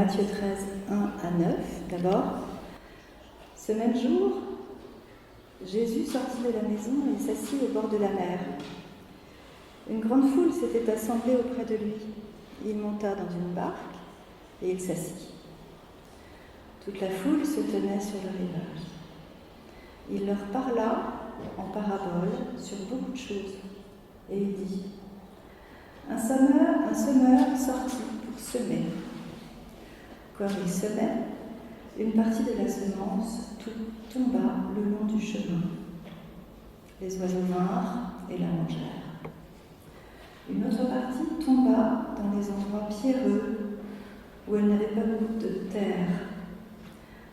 Matthieu 13, 1 à 9, d'abord. Ce même jour, Jésus sortit de la maison et s'assit au bord de la mer. Une grande foule s'était assemblée auprès de lui. Il monta dans une barque et il s'assit. Toute la foule se tenait sur le rivage. Il leur parla en parabole sur beaucoup de choses. Et il dit : un semeur sortit pour semer. Comme il semait, une partie de la semence tomba le long du chemin. Les oiseaux vinrent et la mangèrent. Une autre partie tomba dans les endroits pierreux où elle n'avait pas beaucoup de terre.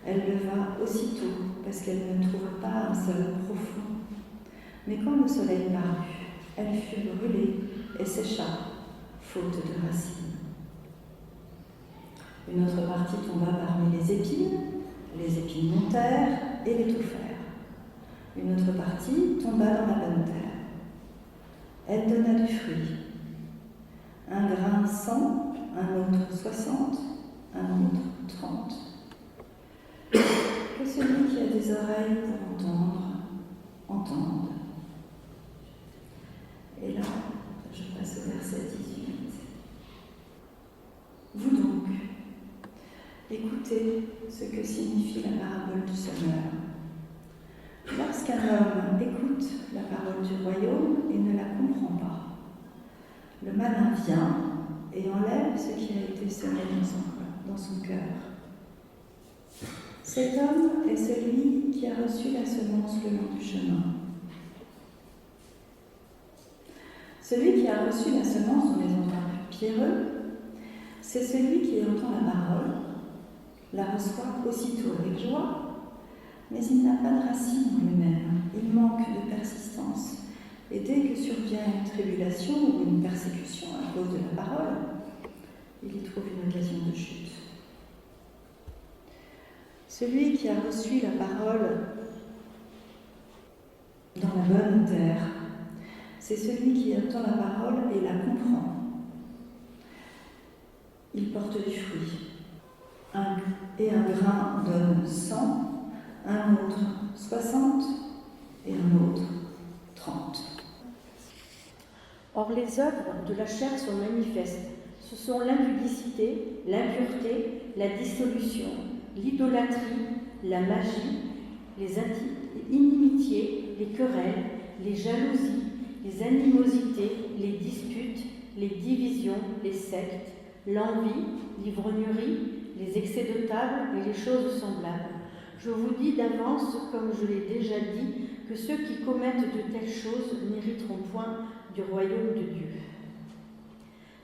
Elle leva aussitôt parce qu'elle ne trouva pas un sol profond. Mais quand le soleil parut, elle fut brûlée et sécha, faute de racines. Une autre partie tomba parmi les épines montèrent et l'étouffèrent. Une autre partie tomba dans la bonne terre. Elle donna du fruit. Un grain 100, un autre 60, un autre 30. Que celui qui a des oreilles pour entendre, entende. Et là, je passe au verset 18. Vous donc, écoutez ce que signifie la parabole du semeur. Lorsqu'un homme écoute la parole du royaume et ne la comprend pas, le malin vient et enlève ce qui a été semé dans son cœur. Cet homme est celui qui a reçu la semence le long du chemin. Celui qui a reçu la semence dans les endroits pierreux, c'est celui qui entend la parole, la reçoit aussitôt avec joie, mais il n'a pas de racine en lui-même, il manque de persistance. Et dès que survient une tribulation ou une persécution à cause de la parole, il y trouve une occasion de chute. Celui qui a reçu la parole dans la bonne terre, c'est celui qui entend la parole et la comprend. Il porte du fruit. Un grain donne 100, un autre 60 et un autre 30. Or les œuvres de la chair sont manifestes. Ce sont l'impudicité, l'impureté, la dissolution, l'idolâtrie, la magie, les inimitiés, les querelles, les jalousies, les animosités, les disputes, les divisions, les sectes, l'envie, l'ivrognerie, les excès de table et les choses semblables. Je vous dis d'avance, comme je l'ai déjà dit, que ceux qui commettent de telles choses n'hériteront point du royaume de Dieu.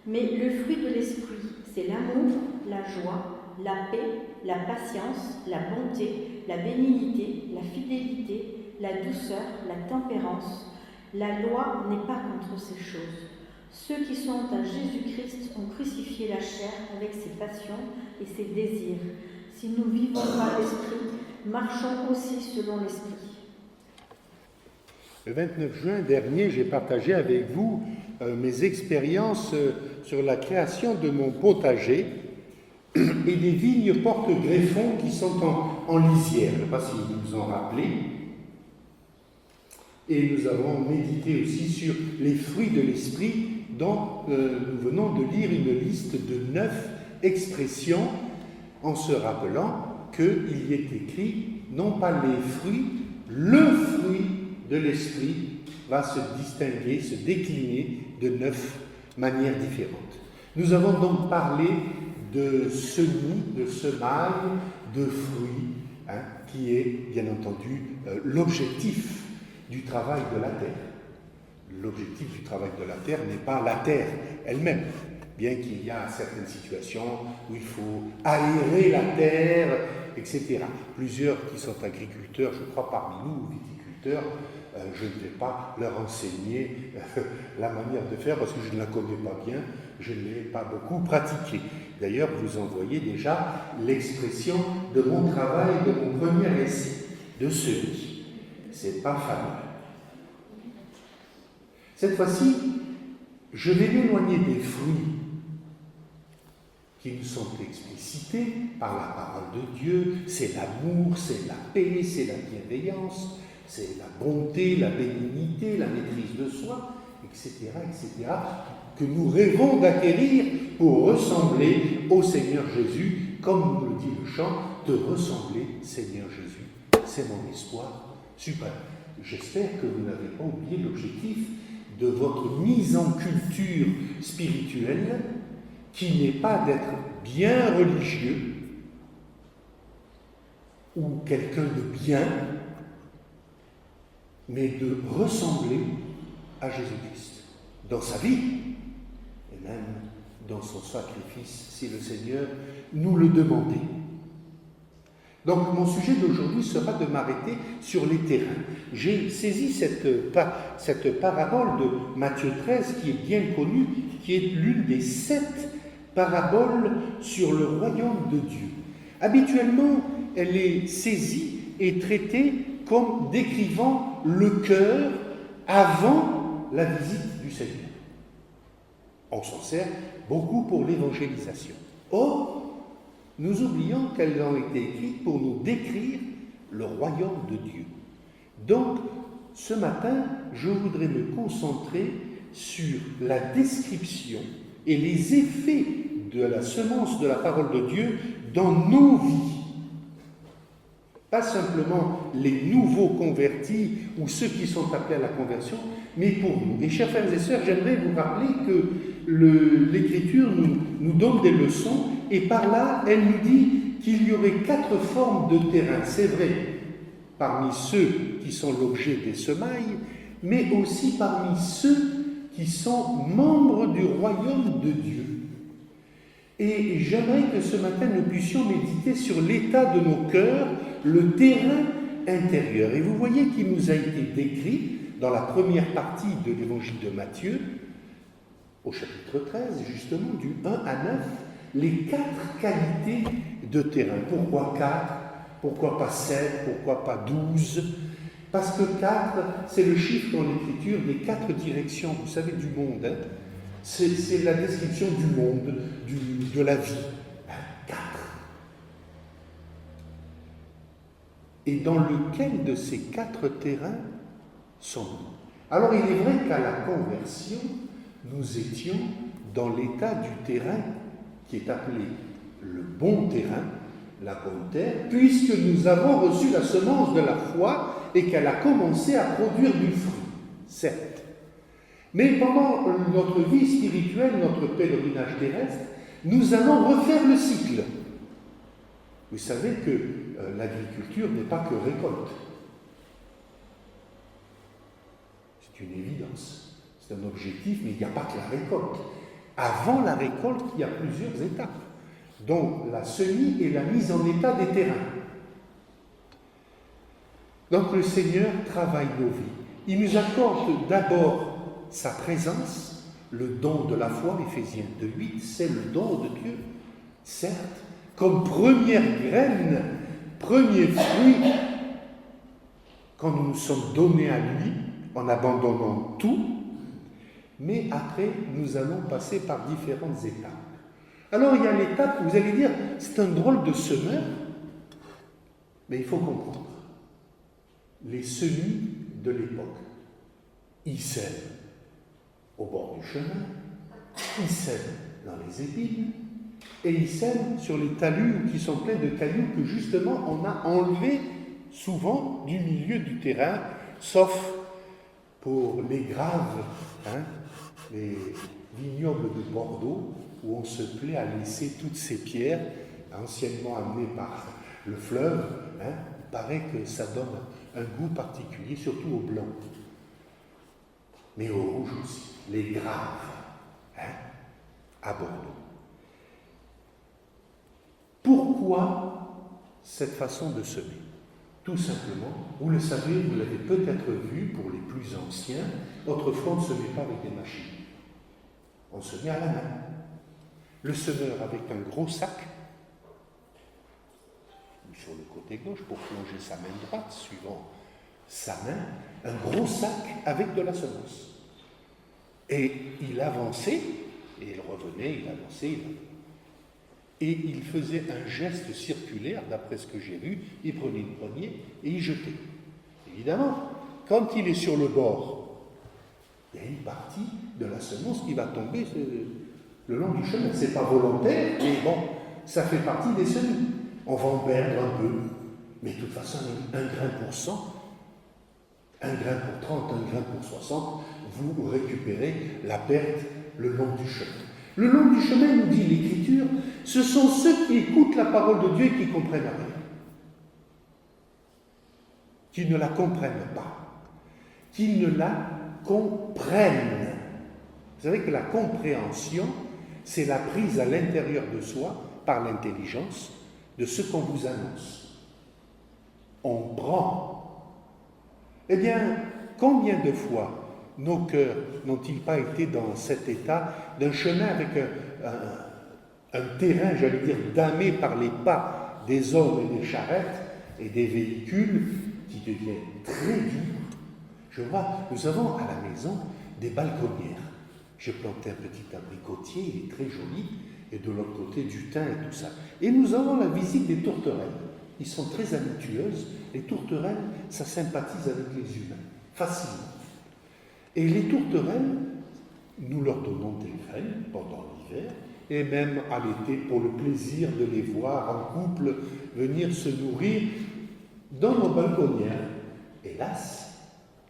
Mais le fruit de l'esprit, c'est l'amour, la joie, la paix, la patience, la bonté, la bénignité, la fidélité, la douceur, la tempérance. La loi n'est pas contre ces choses. Ceux qui sont à Jésus-Christ ont crucifié la chair avec ses passions et ses désirs. Si nous vivons par l'esprit, marchons aussi selon l'esprit. Le 29 juin dernier, j'ai partagé avec vous mes expériences sur la création de mon potager et des vignes porte-greffons qui sont en lisière. Je ne sais pas si vous vous en rappelez. Et nous avons médité aussi sur les fruits de l'esprit dont nous venons de lire une liste de 9 expressions en se rappelant qu'il y est écrit non pas les fruits, le fruit de l'esprit va se distinguer, se décliner de 9 manières différentes. Nous avons donc parlé de semis, de semailles, de fruits, qui est bien entendu l'objectif du travail de la terre. L'objectif du travail de la terre n'est pas la terre elle-même, bien qu'il y a certaines situations où il faut aérer la terre, etc. Plusieurs qui sont agriculteurs, je crois parmi nous, viticulteurs, je ne vais pas leur enseigner la manière de faire parce que je ne la connais pas bien, je ne l'ai pas beaucoup pratiquée. D'ailleurs, vous en voyez déjà l'expression de mon travail, de mon premier essai, de semis. C'est pas fameux. Cette fois-ci, je vais m'éloigner des fruits qui nous sont explicités par la parole de Dieu. C'est l'amour, c'est la paix, c'est la bienveillance, c'est la bonté, la bénignité, la maîtrise de soi, etc., que nous rêvons d'acquérir pour ressembler au Seigneur Jésus, comme nous le dit le chant, de ressembler, Seigneur Jésus. C'est mon espoir suprême. J'espère que vous n'avez pas oublié l'objectif de votre mise en culture spirituelle, qui n'est pas d'être bien religieux ou quelqu'un de bien, mais de ressembler à Jésus-Christ dans sa vie et même dans son sacrifice, si le Seigneur nous le demandait. Donc mon sujet d'aujourd'hui sera de m'arrêter sur les terrains. J'ai saisi cette parabole de Matthieu 13 qui est bien connue, qui est l'une des 7 paraboles sur le royaume de Dieu. Habituellement, elle est saisie et traitée comme décrivant le cœur avant la visite du Seigneur. On s'en sert beaucoup pour l'évangélisation. Or, nous oublions qu'elles ont été écrites pour nous décrire le royaume de Dieu. Donc, ce matin, je voudrais me concentrer sur la description et les effets de la semence de la parole de Dieu dans nos vies. Pas simplement les nouveaux convertis ou ceux qui sont appelés à la conversion, mais pour nous. Et chers frères et sœurs, j'aimerais vous rappeler que l'Écriture nous donne des leçons, et par là, elle nous dit qu'il y aurait 4 formes de terrain. C'est vrai, parmi ceux qui sont l'objet des semailles, mais aussi parmi ceux qui sont membres du royaume de Dieu. Et j'aimerais que ce matin, nous puissions méditer sur l'état de nos cœurs, le terrain intérieur. Et vous voyez qu'il nous a été décrit dans la première partie de l'évangile de Matthieu, au chapitre 13, justement, du 1 à 9, les 4 qualités de terrain. Pourquoi 4 ? Pourquoi pas 7 ? Pourquoi pas 12 ? Parce que 4, c'est le chiffre dans l'Écriture des 4 directions, vous savez, du monde. Hein ? C'est la description du monde, de la vie. 4. Et dans lequel de ces 4 terrains sommes-nous ? Alors il est vrai qu'à la conversion, nous étions dans l'état du terrain qui est appelé le bon terrain, la bonne terre, puisque nous avons reçu la semence de la foi et qu'elle a commencé à produire du fruit, certes. Mais pendant notre vie spirituelle, notre pèlerinage terrestre, nous allons refaire le cycle. Vous savez que l'agriculture n'est pas que récolte. C'est une évidence. C'est un objectif, mais il n'y a pas que la récolte. Avant la récolte, il y a plusieurs étapes, dont la semis et la mise en état des terrains. Donc le Seigneur travaille nos vies. Il nous accorde d'abord sa présence, le don de la foi, Éphésiens 2:8, c'est le don de Dieu, certes, comme première graine, premier fruit, quand nous nous sommes donnés à lui, en abandonnant tout, mais après, nous allons passer par différentes étapes. Alors, il y a l'étape où vous allez dire, c'est un drôle de semeur, mais il faut comprendre. Les semis de l'époque, ils sèment au bord du chemin, ils sèment dans les épines, et ils sèment sur les talus qui sont pleins de cailloux que justement on a enlevés souvent du milieu du terrain, sauf pour les graves, les vignobles de Bordeaux, où on se plaît à laisser toutes ces pierres, anciennement amenées par le fleuve. Il paraît que ça donne un goût particulier, surtout au blanc, mais au rouge aussi, les graves, à Bordeaux. Pourquoi cette façon de semer ? Tout simplement, vous le savez, vous l'avez peut-être vu pour les plus anciens, autrefois on ne semait pas avec des machines. On semait à la main. Le semeur avec un gros sac, sur le côté gauche pour plonger sa main droite, suivant sa main, un gros sac avec de la semence. Et il avançait, et il revenait, il avançait. et il faisait un geste circulaire, d'après ce que j'ai vu, il prenait une poignée et il jetait. Évidemment, quand il est sur le bord, il y a une partie de la semence qui va tomber le long du chemin. Ce n'est pas volontaire, mais bon, ça fait partie des semis. On va en perdre un peu, mais de toute façon, 1 grain pour 100, 1 grain pour 30, 1 grain pour 60, vous récupérez la perte le long du chemin. Le long du chemin, nous dit l'Écriture, ce sont ceux qui écoutent la parole de Dieu et qui comprennent rien, qui ne la comprennent pas, qui ne la comprennent. Vous savez que la compréhension, c'est la prise à l'intérieur de soi, par l'intelligence, de ce qu'on vous annonce. On prend. Eh bien, combien de fois nos cœurs n'ont-ils pas été dans cet état d'un chemin avec un terrain, j'allais dire, damé par les pas des hommes et des charrettes et des véhicules qui devient très dur. Je vois, nous avons à la maison des balconnières. J'ai planté un petit abricotier, il est très joli, et de l'autre côté du thym et tout ça. Et nous avons la visite des tourterelles. Ils sont très habitueuses. Les tourterelles, ça sympathise avec les humains, facilement. Et les tourterelles, nous leur donnons des graines pendant l'hiver, et même à l'été pour le plaisir de les voir en couple venir se nourrir dans nos balconnières. Hélas,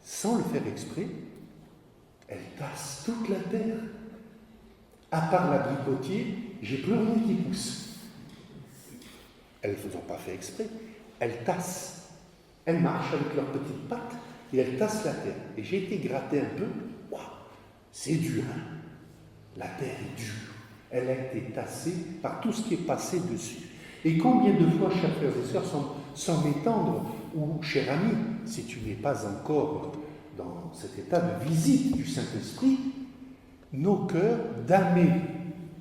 sans le faire exprès, elles tassent toute la terre. À part l'abricotier, j'ai plus rien qui pousse. Elles ne l'ont pas fait exprès. Elles tassent. Elles marchent avec leurs petites pattes et elles tassent la terre. Et j'ai été gratter un peu. Waouh, c'est dur, hein? La terre est dure. Elle a été tassée par tout ce qui est passé dessus. Et combien de fois, chers frères et sœurs, sans m'étendre, ou cher ami, si tu n'es pas encore dans cet état de visite du Saint-Esprit, nos cœurs, damnés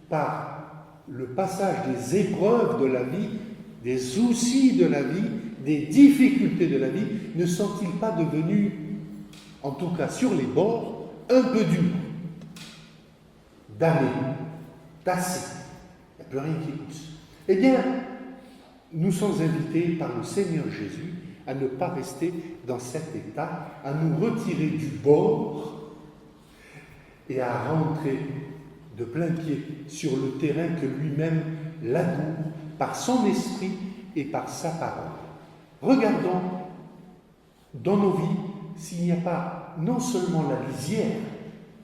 par le passage des épreuves de la vie, des soucis de la vie, des difficultés de la vie, ne sont-ils pas devenus, en tout cas sur les bords, un peu durs, damnés, tassés, il n'y a plus rien qui pousse. Eh bien, nous sommes invités par le Seigneur Jésus à ne pas rester dans cet état, à nous retirer du bord et à rentrer de plein pied sur le terrain que lui-même laboure par son esprit et par sa parole. Regardons dans nos vies s'il n'y a pas non seulement la lisière,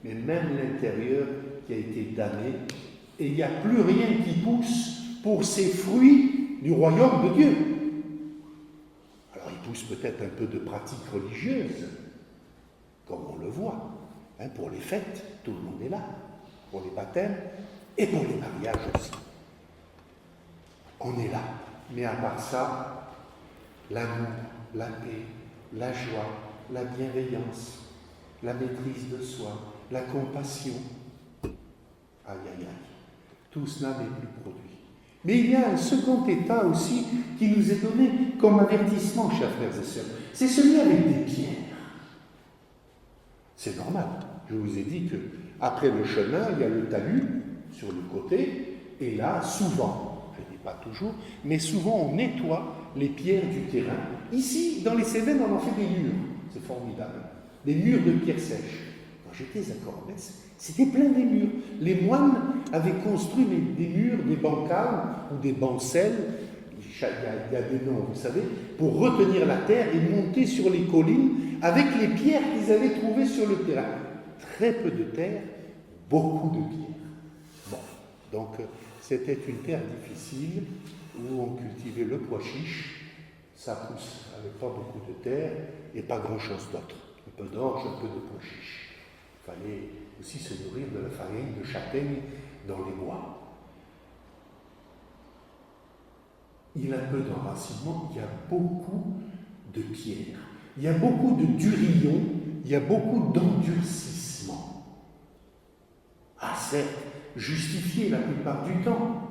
mais même l'intérieur qui a été damné, et il n'y a plus rien qui pousse pour ces fruits du royaume de Dieu. Alors il pousse peut-être un peu de pratiques religieuses, comme on le voit, hein, pour les fêtes, tout le monde est là, pour les baptêmes et pour les mariages aussi. On est là, mais à part ça, l'amour, la paix, la joie, la bienveillance, la maîtrise de soi, la compassion, aïe aïe aïe, tout cela n'est plus produit. Mais il y a un second état aussi qui nous est donné comme avertissement, chers frères et sœurs. C'est celui avec des pierres. C'est normal. Je vous ai dit que après le chemin, il y a le talus sur le côté, et là, souvent, je ne dis pas toujours, mais souvent on nettoie les pierres du terrain. Ici, dans les Cévennes, on en fait des murs. C'est formidable. Des murs de pierres sèches. Quand j'étais à Cormès, c'était plein des murs. Les moines avaient construit des murs, des bancales ou des bancelles, il y a des noms, vous savez, pour retenir la terre et monter sur les collines avec les pierres qu'ils avaient trouvées sur le terrain. Très peu de terre, beaucoup de pierres. Bon, donc c'était une terre difficile où on cultivait le pois chiche, ça pousse avec pas beaucoup de terre et pas grand-chose d'autre. Un peu d'orge, un peu de pois chiche. Il fallait aussi se nourrir de la farine de châtaigne dans les bois. Il y a un peu d'enracinement, il y a beaucoup de pierres, il y a beaucoup de durillons, il y a beaucoup d'endurcissement. Ah, certes, justifié la plupart du temps,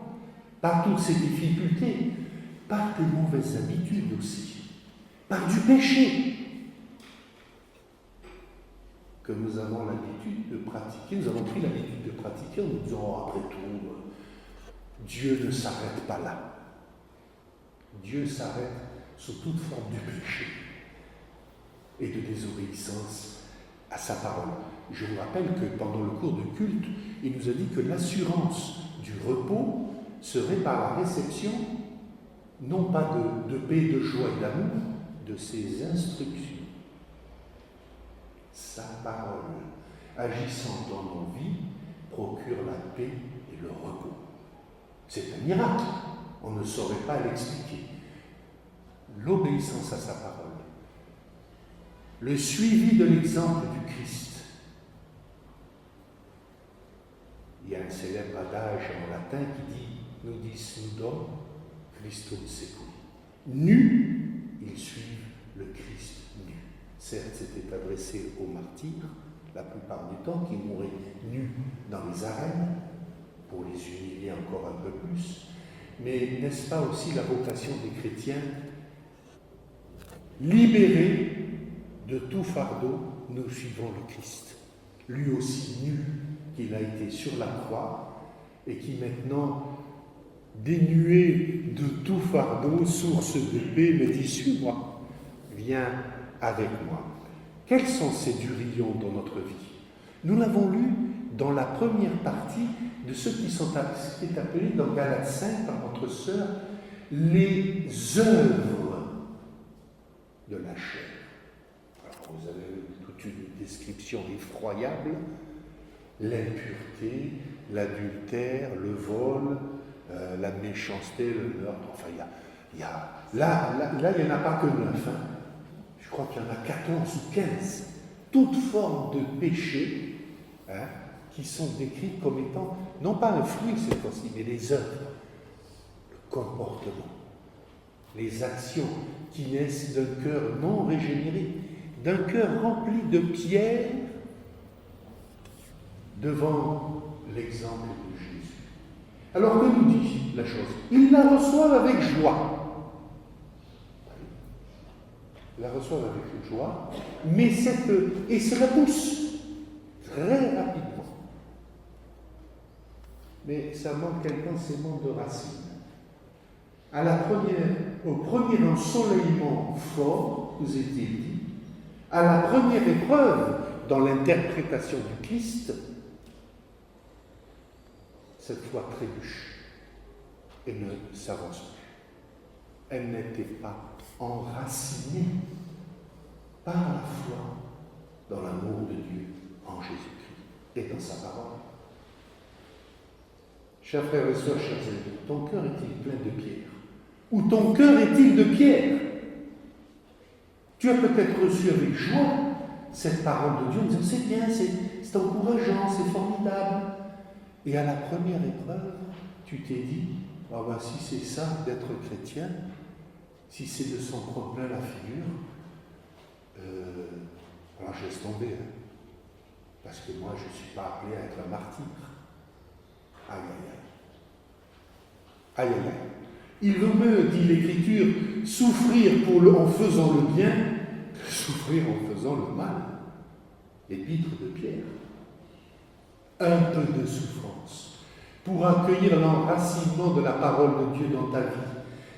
par toutes ces difficultés, par des mauvaises habitudes aussi, par du péché que nous avons l'habitude de pratiquer. Nous avons pris l'habitude de pratiquer en nous disant, oh, après tout, Dieu ne s'arrête pas là. Dieu s'arrête sous toute forme de péché et de désobéissance à sa parole. Je vous rappelle que pendant le cours de culte, il nous a dit que l'assurance du repos serait par la réception, non pas de paix, de joie et d'amour, de ses instructions. Sa parole, agissant dans nos vies, procure la paix et le repos. C'est un miracle, on ne saurait pas l'expliquer. L'obéissance à sa parole, le suivi de l'exemple du Christ. Il y a un célèbre adage en latin qui dit « Nudis nudum, Christum seculi ». Nus, ils suivent le Christ nu. Certes, c'était adressé aux martyrs, la plupart du temps, qui mouraient nus dans les arènes, pour les humilier encore un peu plus. Mais n'est-ce pas aussi la vocation des chrétiens? Libérés de tout fardeau, nous suivons le Christ. Lui aussi nu qu'il a été sur la croix et qui maintenant, dénué de tout fardeau, source de paix, me dit « Suis-moi, viens avec moi ». Quels sont ces durillons dans notre vie? Nous l'avons lu dans la première partie de ce qui est appelé dans Galates 5 par notre sœur les œuvres de la chair. Alors, vous avez toute une description effroyable: l'impureté, l'adultère, le vol, la méchanceté, le meurtre. Enfin, là, il n'y en a pas que 9. Je crois qu'il y en a 14 ou 15. Toute forme de péché qui sont décrites comme étant, non pas un fruit cette fois-ci, mais les œuvres, le comportement, les actions qui naissent d'un cœur non régénéré, d'un cœur rempli de pierre devant l'exemple de Jésus. Alors que nous dit la chose? Ils la reçoivent avec joie. Ils la reçoivent avec joie, mais et cela pousse très rapidement. Mais ça manque quelqu'un, c'est manque de racines. Au premier ensoleillement fort, vous étiez dit, à la première épreuve dans l'interprétation du Christ, cette foi trébuche et ne s'avance plus. Elle n'était pas enracinée par la foi dans l'amour de Dieu en Jésus-Christ et dans sa parole. Chers frères et sœurs, chers amis, ton cœur est-il plein de pierre? Ou ton cœur est-il de pierre? Tu as peut-être reçu avec joie cette parole de Dieu en disant c'est bien, c'est encourageant, c'est formidable. Et à la première épreuve, tu t'es dit si c'est ça d'être chrétien, si c'est de s'en prendre plein la figure, alors je laisse tomber. Parce que moi, je ne suis pas appelé à être un martyr. Aïe, aïe, aïe. Aïe, aïe, aïe. Il vaut mieux, dit l'Écriture, souffrir en faisant le bien que souffrir en faisant le mal. Épître de Pierre. Un peu de souffrance pour accueillir l'enracinement de la parole de Dieu dans ta vie,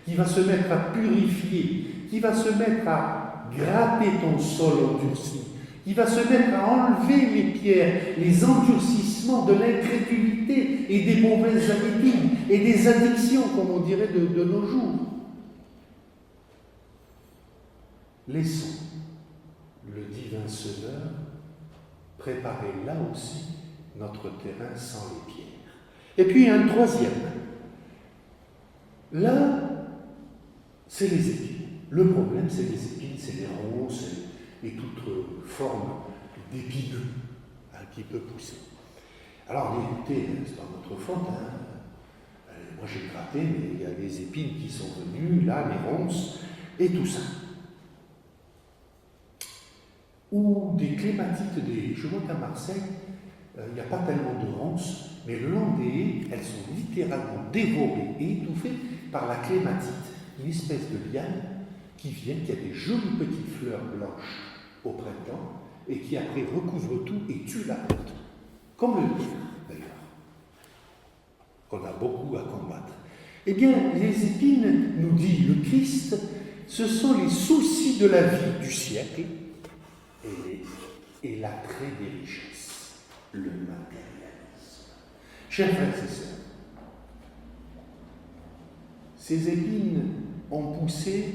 qui va se mettre à purifier, qui va se mettre à gratter ton sol endurci, qui va se mettre à enlever les pierres, les endurcissements de l'incrédulité et des mauvaises habitudes et des addictions, comme on dirait de nos jours. Laissons le divin Semeur préparer là aussi notre terrain sans les pierres. Et puis un troisième. Là, c'est les épines. Le problème, c'est les épines, c'est les ronces et toute forme d'épineux qui peut pousser. Alors, écoutez, c'est pas notre faute. Moi, j'ai gratté, mais il y a des épines qui sont venues, là, les ronces, et tout ça. Ou des clématites, je vois qu'à Marseille, il n'y a pas tellement de ronces, mais le long des haies, elles sont littéralement dévorées et étouffées par la clématite, une espèce de liane qui a des jolies petites fleurs blanches au printemps et qui après recouvre tout et tue la plante. Comme le lierre, d'ailleurs. qu'on a beaucoup à combattre. Eh bien, les épines, nous dit le Christ, ce sont les soucis de la vie du siècle et l'attrait des richesses, le matérialisme. Chers frères et sœurs, ces épines ont poussé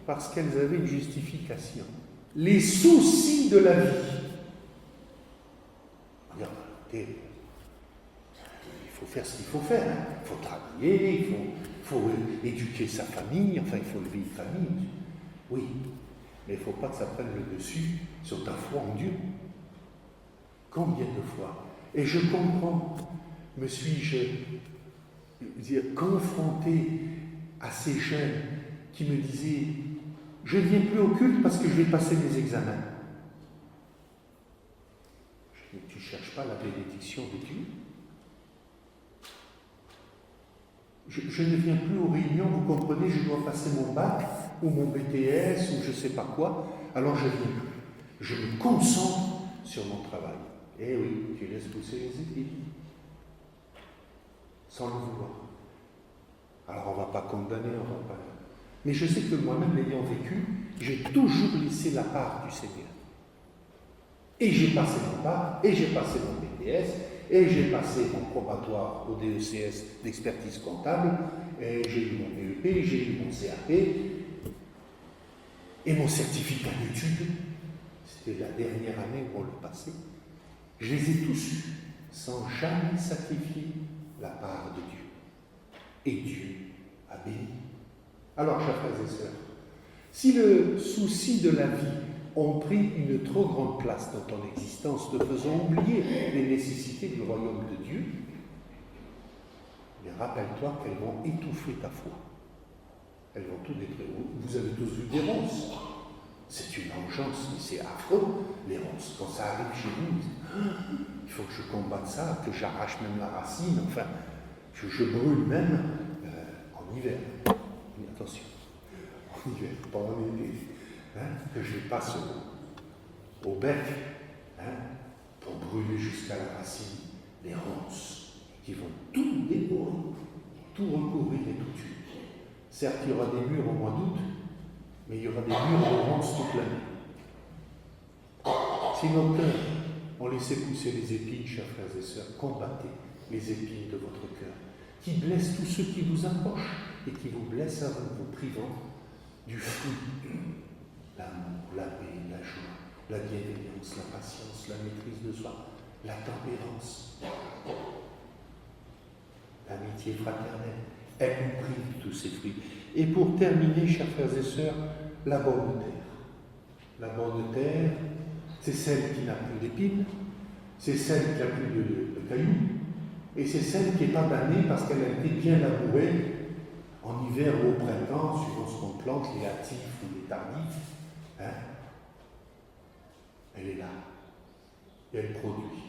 parce qu'elles avaient une justification. Les soucis de la vie. Regardez, il faut faire ce qu'il faut faire. Il faut travailler, il faut éduquer sa famille, enfin il faut élever une famille. Oui, mais il ne faut pas que ça prenne le dessus sur ta foi en Dieu. Combien de fois? Et je comprends, me suis-je confronté à ces jeunes qui me disaient « Je ne viens plus au culte parce que je vais passer mes examens. » Je dis « Tu ne cherches pas la bénédiction de Dieu ? Je ne viens plus aux réunions, vous comprenez, je dois passer mon bac ou mon BTS ou je ne sais pas quoi, alors je ne viens plus. Je me concentre sur mon travail. » Eh oui, tu laisses pousser les épines, sans le vouloir. Alors on ne va pas condamner, on ne va pas... Mais je sais que moi-même, l'ayant vécu, j'ai toujours laissé la part du Seigneur. Et j'ai passé mon bac, et j'ai passé mon BTS, et j'ai passé mon probatoire au DECS d'expertise comptable, et j'ai eu mon BEP, j'ai eu mon CAP, et mon certificat d'études. C'était la dernière année où on le passait. Je les ai tous eus, sans jamais sacrifier la part de Dieu. Et Dieu a béni. Alors, chers frères et sœurs, si le souci de la vie ont pris une trop grande place dans ton existence, te faisant oublier les nécessités du royaume de Dieu, mais rappelle-toi qu'elles vont étouffer ta foi. Elles vont tout détruire. Vous avez tous vu des ronces. C'est une vengeance, mais c'est affreux, les ronces. Quand ça arrive chez vous, il faut que je combatte ça, que j'arrache même la racine, enfin, je brûle même en hiver. Attention, en hiver, pas en été, que je passe au bec, pour brûler jusqu'à la racine les ronces qui vont tout dévorer, tout recouvrir et tout tuer. Certes, il y aura des murs au mois d'août, mais il y aura des murs de ronces toute l'année. Si nos cœurs ont laissé pousser les épines, chers frères et sœurs, combattez les épines de votre cœur, qui blessent tous ceux qui vous approchent et qui vous blessent à vous, vous privant du fruit, l'amour, la paix, la joie, la bienveillance, la patience, la maîtrise de soi, la tempérance, l'amitié fraternelle. Elle nous prive de tous ces fruits. Et pour terminer, chers frères et sœurs, la bonne terre. La bonne terre, c'est celle qui n'a plus d'épines, c'est celle qui n'a plus de cailloux, et c'est celle qui n'est pas damnée parce qu'elle a été bien labourée en hiver ou au printemps, suivant ce qu'on plante, les hâtifs ou les tardifs. Elle est là. Et elle produit.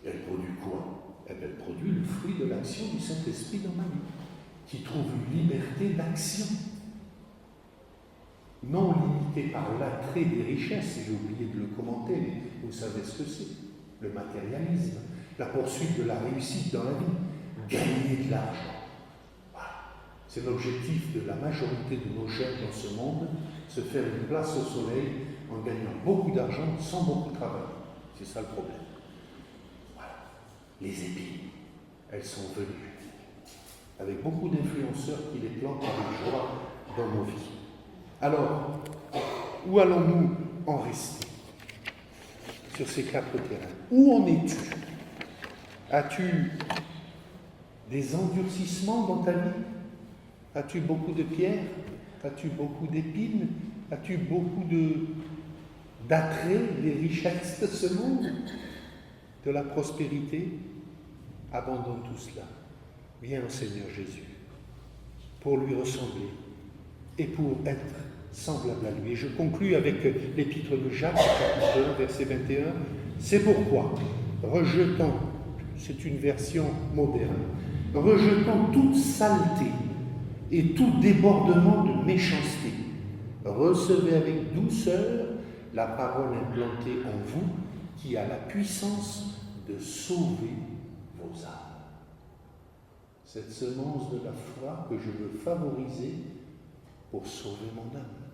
Et elle produit quoi? Elle produit le fruit de l'action du Saint-Esprit dans ma vie, qui trouve une liberté d'action, non limitée par l'attrait des richesses. J'ai oublié de le commenter, mais vous savez ce que c'est, le matérialisme, la poursuite de la réussite dans la vie, gagner de l'argent. Voilà. C'est l'objectif de la majorité de nos jeunes dans ce monde, se faire une place au soleil en gagnant beaucoup d'argent sans beaucoup de travail. C'est ça le problème. Voilà. Les épines, elles sont venues, avec beaucoup d'influenceurs qui les plantent avec joie dans nos vies. Alors, où allons-nous en rester sur ces 4 terrains? Où en es-tu? As-tu des endurcissements dans ta vie? As-tu beaucoup de pierres? As-tu beaucoup d'épines? As-tu beaucoup d'attrait des richesses de ce monde? De la prospérité? Abandonne tout cela. Viens au Seigneur Jésus pour lui ressembler et pour être semblable à lui. Et je conclus avec l'épître de Jacques, chapitre 1, verset 21. C'est pourquoi, rejetant, c'est une version moderne, rejetant toute saleté et tout débordement de méchanceté, recevez avec douceur la parole implantée en vous qui a la puissance de sauver vos âmes. cette semence de la foi que je veux favoriser pour sauver mon âme.